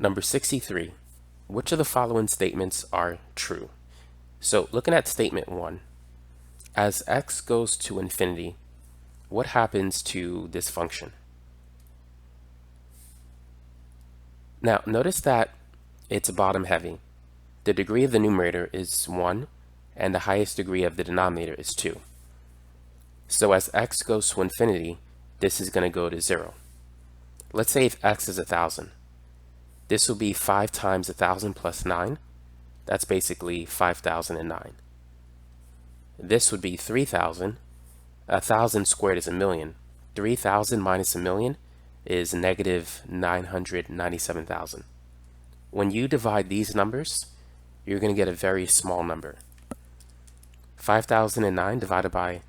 Number 63, which of the following statements are true? So looking at statement 1, as x goes to infinity, what happens to this function? Now notice that it's bottom heavy. The degree of the numerator is 1 and the highest degree of the denominator is 2. So as x goes to infinity, this is going to go to 0. Let's say if x is 1,000. This will be 5 times 1,000 plus 9. That's basically 5,009. This would be 3,000. 1,000 squared is 1,000,000. 3,000 minus 1,000,000 is negative 997,000. When you divide these numbers, you're going to get a very small number. 5,009 divided by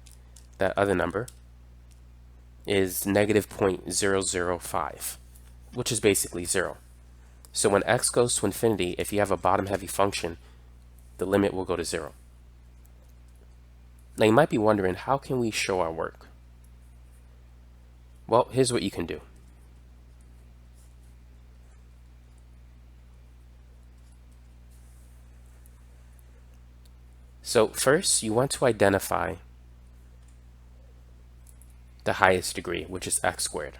that other number is negative 0.005, which is basically 0. So when x goes to infinity, if you have a bottom heavy function, the limit will go to 0. Now you might be wondering, how can we show our work? Well, here's what you can do. So first, you want to identify the highest degree, which is x squared.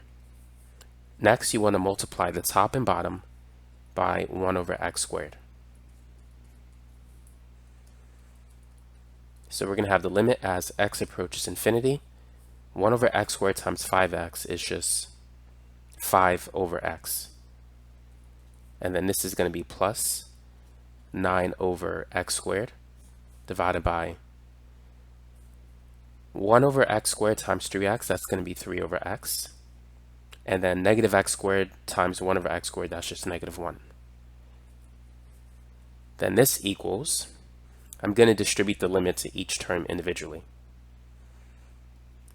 Next, you want to multiply the top and bottom by 1 over x squared. So we're going to have the limit as x approaches infinity. 1 over x squared times 5x is just 5 over x. And then this is going to be plus 9 over x squared divided by 1 over x squared times 3x, that's going to be 3 over x. And then negative x squared times 1 over x squared, that's just negative 1. Then this equals, I'm going to distribute the limit to each term individually.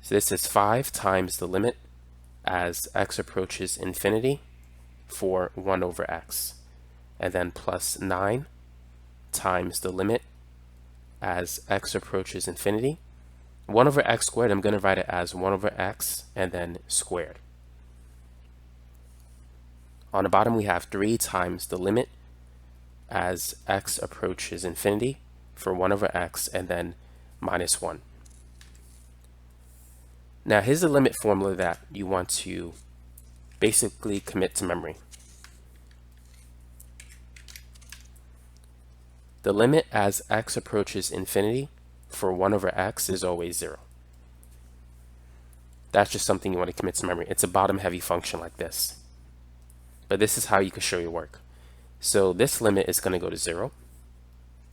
So this is 5 times the limit as x approaches infinity for 1 over x. And then plus 9 times the limit as x approaches infinity. 1 over x squared, I'm going to write it as 1 over x and then squared. On the bottom we have 3 times the limit as x approaches infinity for 1 over x and then minus 1. Now here's the limit formula that you want to basically commit to memory. The limit as x approaches infinity for 1 over x is always 0. That's just something you want to commit to memory. It's a bottom heavy function like this. But this is how you can show your work. So this limit is going to go to 0.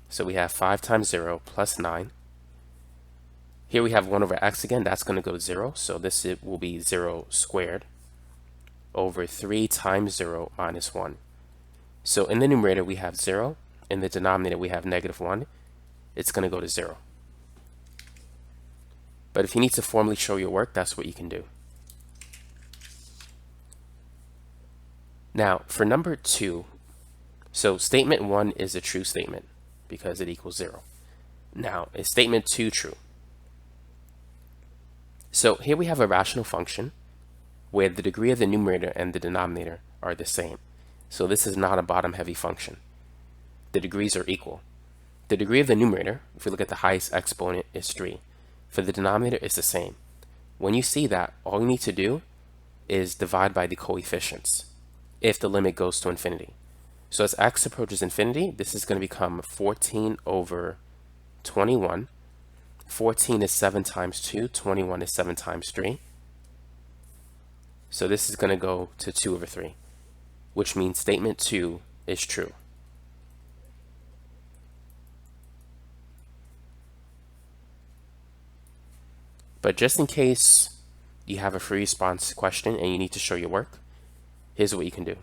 So we have 5 times 0 plus 9. Here we have 1 over x again. That's going to go to 0. So this will be 0 squared over 3 times 0 minus 1. So in the numerator we have 0. In the denominator we have negative 1. It's going to go to 0. But if you need to formally show your work, that's what you can do. Now for number 2, so statement 1 is a true statement because it equals 0. Now is statement 2 true? So here we have a rational function where the degree of the numerator and the denominator are the same. So this is not a bottom heavy function. The degrees are equal. The degree of the numerator, if we look at the highest exponent, is 3. For the denominator, it's the same. When you see that, all you need to do is divide by the coefficients if the limit goes to infinity. So as x approaches infinity, this is going to become 14 over 21. 14 is 7 times 2. 21 is 7 times 3. So this is going to go to 2 over 3, which means statement 2 is true. But just in case you have a free response question and you need to show your work, here's what you can do.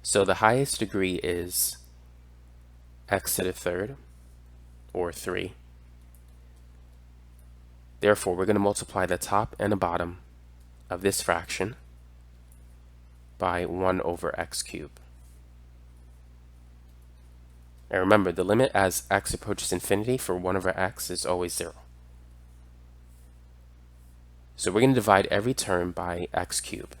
So the highest degree is x to the third, or 3. Therefore, we're going to multiply the top and the bottom of this fraction by 1 over x cubed. And remember, the limit as x approaches infinity for 1 over x is always 0. So we're going to divide every term by x cubed.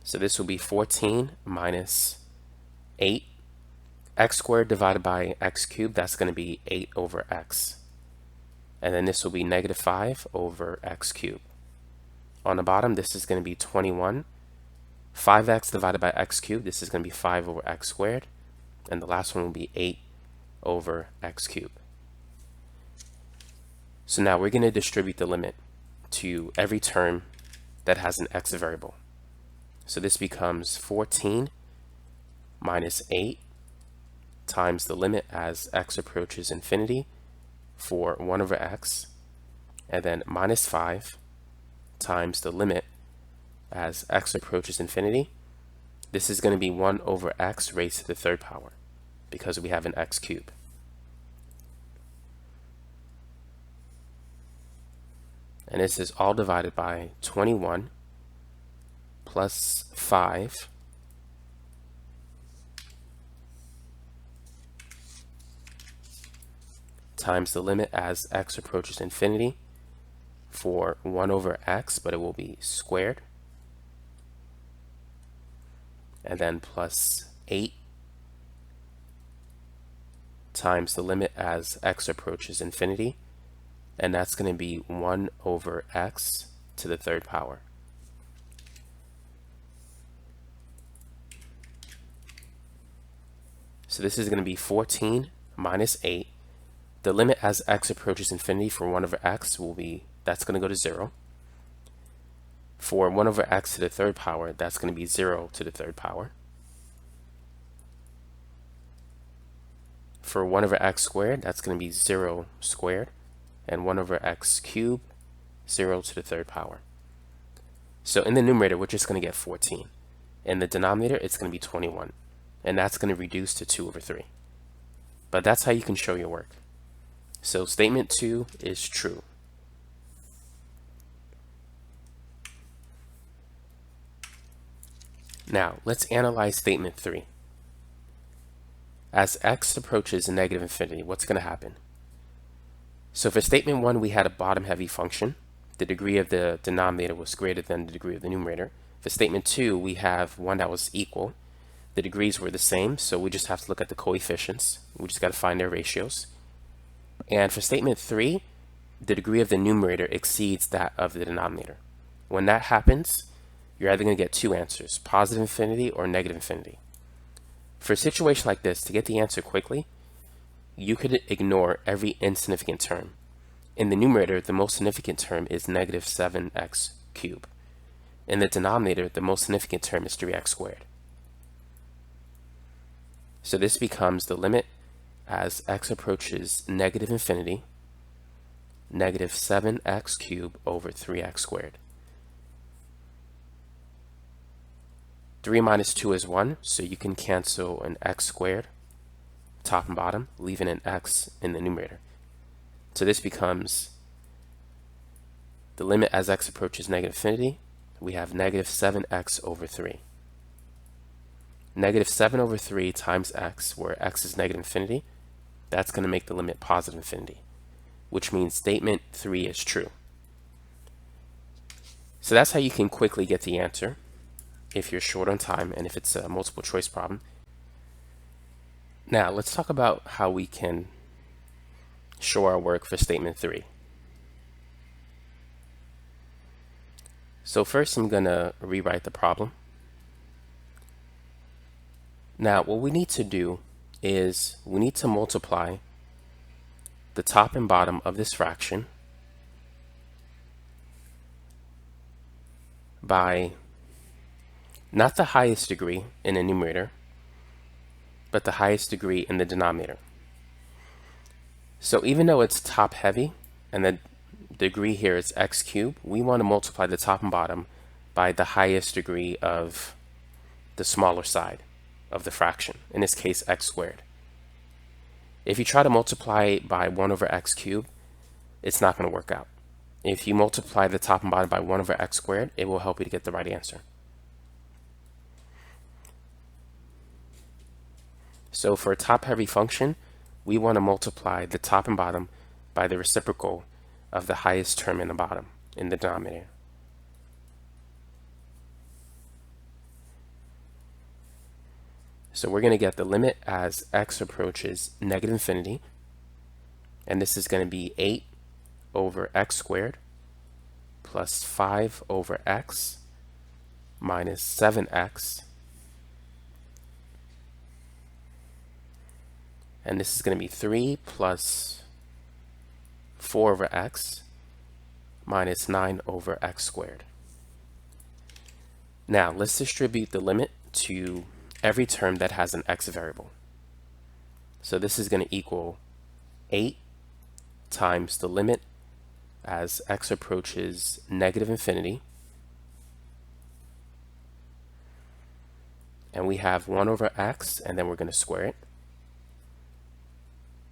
So this will be 14 minus 8. X squared divided by x cubed, that's going to be 8 over x. And then this will be negative 5 over x cubed. On the bottom, this is going to be 21. 5x divided by x cubed, this is going to be 5 over x squared. And the last one will be 8 over x cubed. So now we're going to distribute the limit to every term that has an x variable. So this becomes 14 minus 8 times the limit as x approaches infinity for 1 over x, and then minus 5 times the limit as x approaches infinity. This is going to be 1 over x raised to the third power because we have an x cubed. And this is all divided by 21 plus 5 times the limit as x approaches infinity for 1 over x, but it will be squared, and then plus 8 times the limit as x approaches infinity, and that's going to be 1 over x to the third power. So this is going to be 14 minus 8. The limit as x approaches infinity for 1 over x will be, that's going to go to 0. For 1 over x to the third power, that's going to be 0 to the third power. For 1 over x squared, that's going to be 0 squared. And 1 over x cubed, 0 to the third power. So in the numerator, we're just going to get 14. In the denominator, it's going to be 21. And that's going to reduce to 2 over 3. But that's how you can show your work. So statement 2 is true. Now, let's analyze statement 3. As x approaches negative infinity, what's going to happen? So for statement 1, we had a bottom-heavy function. The degree of the denominator was greater than the degree of the numerator. For statement 2, we have one that was equal. The degrees were the same, so we just have to look at the coefficients. We just got to find their ratios. And for statement 3, the degree of the numerator exceeds that of the denominator. When that happens, you're either going to get two answers, positive infinity or negative infinity. For a situation like this, to get the answer quickly, you could ignore every insignificant term. In the numerator, the most significant term is negative 7x cubed. In the denominator, the most significant term is 3x squared. So this becomes the limit as x approaches negative infinity, negative 7x cubed over 3x squared. 3 minus 2 is 1, so you can cancel an x squared, top and bottom, leaving an x in the numerator. So this becomes the limit as x approaches negative infinity. We have negative 7x over 3. Negative 7 over 3 times x, where x is negative infinity, that's going to make the limit positive infinity, which means statement 3 is true. So that's how you can quickly get the answer if you're short on time and if it's a multiple choice problem. Now let's talk about how we can show our work for statement 3. So first I'm going to rewrite the problem. Now what we need to do is we need to multiply the top and bottom of this fraction by not the highest degree in the numerator, but the highest degree in the denominator. So even though it's top heavy and the degree here is x cubed, we want to multiply the top and bottom by the highest degree of the smaller side of the fraction, in this case x squared. If you try to multiply by 1 over x cubed, it's not going to work out. If you multiply the top and bottom by 1 over x squared, it will help you to get the right answer. So for a top-heavy function, we want to multiply the top and bottom by the reciprocal of the highest term in the bottom, in the denominator. So we're going to get the limit as x approaches negative infinity, and this is going to be 8 over x squared plus 5 over x minus 7x, and this is going to be 3 plus 4 over x minus 9 over x squared. Now let's distribute the limit to every term that has an x variable. So this is going to equal 8 times the limit as x approaches negative infinity, and we have 1 over x, and then we're going to square it,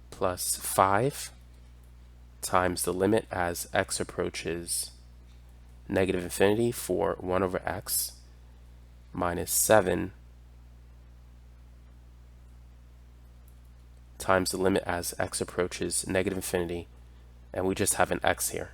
plus 5 times the limit as x approaches negative infinity for 1 over x minus 7 times the limit as x approaches negative infinity, and we just have an x here.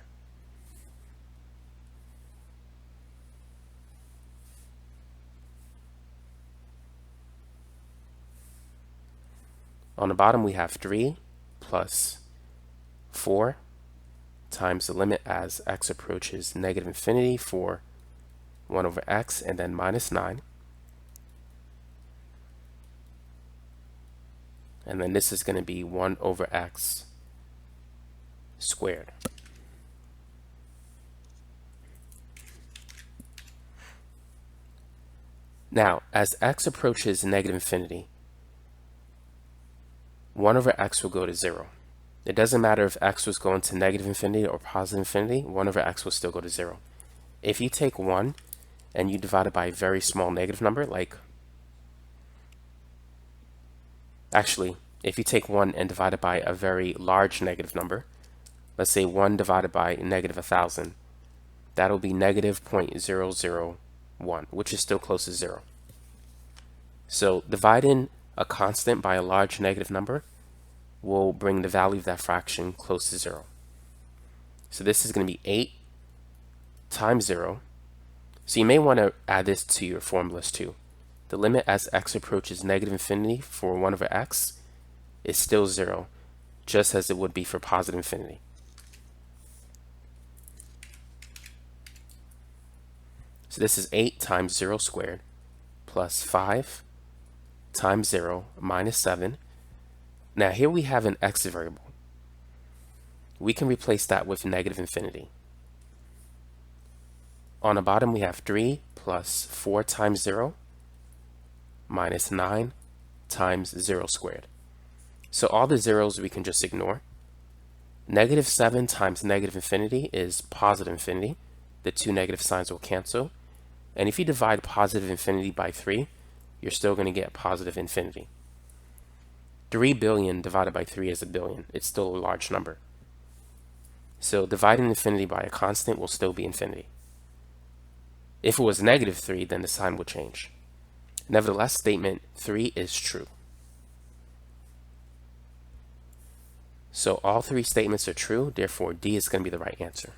On the bottom we have 3 plus 4 times the limit as x approaches negative infinity for 1 over x, and then minus 9. And then this is going to be 1 over x squared. Now, as x approaches negative infinity, 1 over x will go to 0. It doesn't matter if x was going to negative infinity or positive infinity, 1 over x will still go to 0. If you take 1 and you divide it by a very small negative number, like, actually, if you take 1 and divide it by a very large negative number, let's say 1 divided by negative 1,000, that'll be negative 0.001, which is still close to 0. So dividing a constant by a large negative number will bring the value of that fraction close to 0. So this is going to be 8 times 0. So you may want to add this to your formulas too. The limit as x approaches negative infinity for 1 over x is still 0, just as it would be for positive infinity. So this is 8 times 0 squared plus 5 times 0 minus 7. Now here we have an x variable. We can replace that with negative infinity. On the bottom we have 3 plus 4 times 0 minus 9 times 0 squared. So all the zeros we can just ignore. Negative 7 times negative infinity is positive infinity. The two negative signs will cancel. And if you divide positive infinity by 3, you're still going to get positive infinity. 3 billion divided by 3 is a billion. It's still a large number. So dividing infinity by a constant will still be infinity. If it was negative 3, then the sign will change. Nevertheless, statement 3 is true. So all three statements are true, therefore D is going to be the right answer.